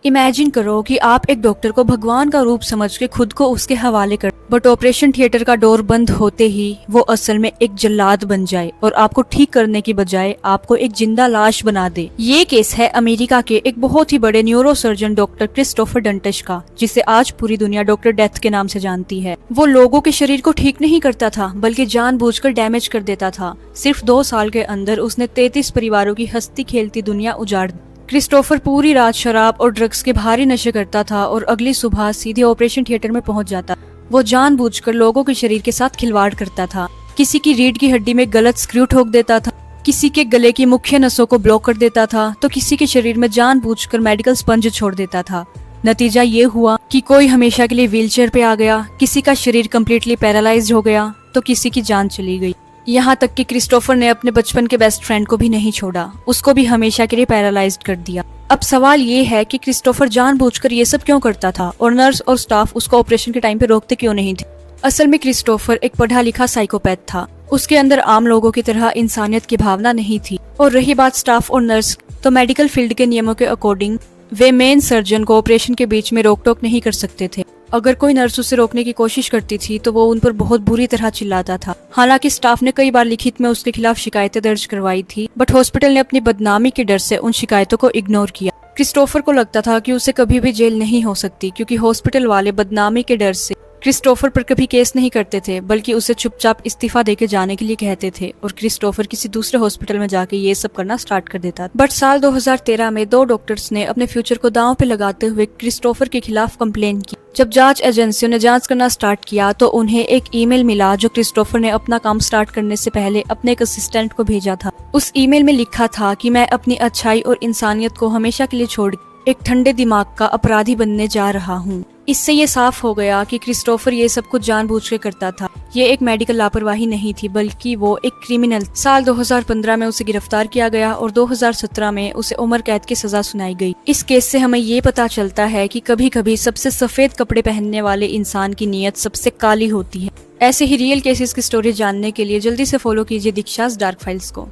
Imagine करो कि आप एक डॉक्टर को भगवान का रूप समझ के खुद को उसके हवाले कर, बट ऑपरेशन थिएटर का डोर बंद होते ही वो असल में एक जल्लाद बन जाए और आपको ठीक करने की बजाय आपको एक जिंदा लाश बना दे। ये केस है अमेरिका के एक बहुत ही बड़े न्यूरोसर्जन डॉक्टर क्रिस्टोफर डंटिश का, जिसे आज पूरी दुनिया डॉक्टर डेथ के नाम से जानती है। वो लोगों के शरीर को ठीक नहीं करता था बल्कि जानबूझकर डैमेज कर देता था। सिर्फ 2 साल के अंदर उसने 33 परिवारों की हंसती खेलती दुनिया उजाड़ दी। क्रिस्टोफर पूरी रात शराब और ड्रग्स के भारी नशे करता था और अगली सुबह सीधे ऑपरेशन थिएटर में पहुंच जाता। वो जानबूझकर लोगों के शरीर के साथ खिलवाड़ करता था। किसी की रीढ़ की हड्डी में गलत स्क्रू ठोक देता था, किसी के गले की मुख्य नसों को ब्लॉक कर देता था, तो किसी के शरीर में जानबूझकर मेडिकल स्पंज छोड़ देता था। नतीजा ये हुआ कि कोई हमेशा के लिए व्हीलचेयर पे आ गया, किसी का शरीर कम्प्लीटली पैरालाइज्ड हो गया, तो किसी की जान चली गई। यहाँ तक कि क्रिस्टोफर ने अपने बचपन के बेस्ट फ्रेंड को भी नहीं छोड़ा, उसको भी हमेशा के लिए पैरालाइज्ड कर दिया। अब सवाल ये है कि क्रिस्टोफर जानबूझकर ये सब क्यों करता था और नर्स और स्टाफ उसको ऑपरेशन के टाइम पे रोकते क्यों नहीं थे। असल में क्रिस्टोफर एक पढ़ा लिखा साइकोपैथ था। उसके अंदर आम लोगों की तरह इंसानियत की भावना नहीं थी। और रही बात स्टाफ और नर्स, तो मेडिकल फील्ड के नियमों के अकॉर्डिंग वे मेन सर्जन को ऑपरेशन के बीच में रोक टोक नहीं कर सकते थे। अगर कोई नर्स उसे रोकने की कोशिश करती थी तो वो उन पर बहुत बुरी तरह चिल्लाता था। हालांकि स्टाफ ने कई बार लिखित में उसके खिलाफ शिकायतें दर्ज करवाई थी, बट हॉस्पिटल ने अपनी बदनामी के डर से उन शिकायतों को इग्नोर किया। क्रिस्टोफर को लगता था कि उसे कभी भी जेल नहीं हो सकती, क्योंकि हॉस्पिटल वाले बदनामी के डर से क्रिस्टोफर पर कभी केस नहीं करते थे, बल्कि उसे चुपचाप इस्तीफा देके जाने के लिए कहते थे और क्रिस्टोफर किसी दूसरे हॉस्पिटल में जाके ये सब करना स्टार्ट कर देता। बट साल 2013 में 2 डॉक्टर्स ने अपने फ्यूचर को दांव पे लगाते हुए क्रिस्टोफर के खिलाफ कंप्लेन की। जब जांच एजेंसियों ने जांच करना स्टार्ट किया तो उन्हें एक ईमेल मिला जो क्रिस्टोफर ने अपना काम स्टार्ट करने से पहले अपने एक असिस्टेंट को भेजा था। उस ईमेल में लिखा था कि मैं अपनी अच्छाई और इंसानियत को हमेशा के लिए छोड़ एक ठंडे दिमाग का अपराधी बनने जा रहा हूँ। इससे ये साफ हो गया कि क्रिस्टोफर ये सब कुछ जानबूझ के करता था। ये एक मेडिकल लापरवाही नहीं थी, बल्कि वो एक क्रिमिनल। साल 2015 में उसे गिरफ्तार किया गया और 2017 में उसे उम्र कैद की सजा सुनाई गई। इस केस से हमें ये पता चलता है कि कभी कभी सबसे सफेद कपड़े पहनने वाले इंसान की नीयत सबसे काली होती है। ऐसे ही रियल केसेस की स्टोरी जानने के लिए जल्दी से फॉलो कीजिए दीक्षास डार्क फाइल्स को।